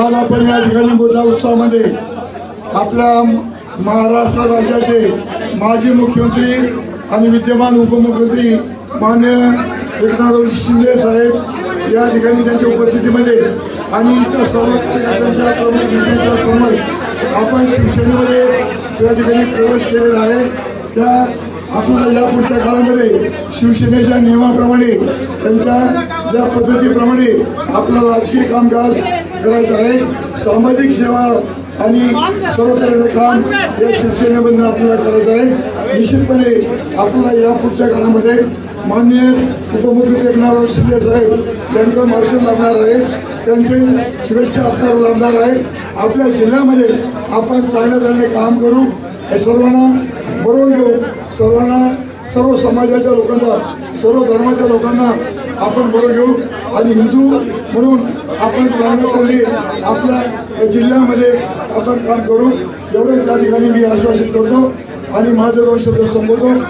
आज आपण या ठिकाणी मोठ्या उत्साहामध्ये आपल्या महाराष्ट्र राज्याचे माजी मुख्यमंत्री आणि विद्यमान उपमुख्यमंत्री माननीय एकनाथ शिंदे साहेब या ठिकाणी त्यांच्या उपस्थितीमध्ये आणि इतर सर्व कार्यकर्त्यांच्या प्रमुख नेत्यांच्या समोर आपण शिवसेनेमध्ये या ठिकाणी प्रवेश केलेला आहे। त्या आपल्याला या पुढच्या काळामध्ये शिवसेनेच्या नियमाप्रमाणे त्यांच्या ज्या पद्धतीप्रमाणे आपलं राजकीय कामकाज करायचं आहे, सामाजिक सेवा आणि सर्व तऱ्हेचं काम या शिवसेनेमधून आपल्याला करायचं आहे। निश्चितपणे आपल्याला या पुढच्या काळामध्ये माननीय उपमुख्यमंत्री एकनाथ शिंदे साहेब त्यांचं मार्गदर्शन लाभणार आहे, त्यांची शुभेच्छा आपल्याला लाभणार आहे। आपल्या जिल्ह्यामध्ये आपण चांगल्या तऱ्हेने काम करू, हे सर्वांना बरोबर घेऊ, सर्व समाजाच्या लोकांना, सर्व धर्माच्या लोकांना आपण बरोबर घेऊ आणि हिंदू म्हणून आपण चांगल्या तऱ्हेने आपल्या जिल्ह्यामध्ये आपण काम करू, एवढं त्या ठिकाणी मी आश्वासित करतो आणि माझे 2 शब्द संबोधतो।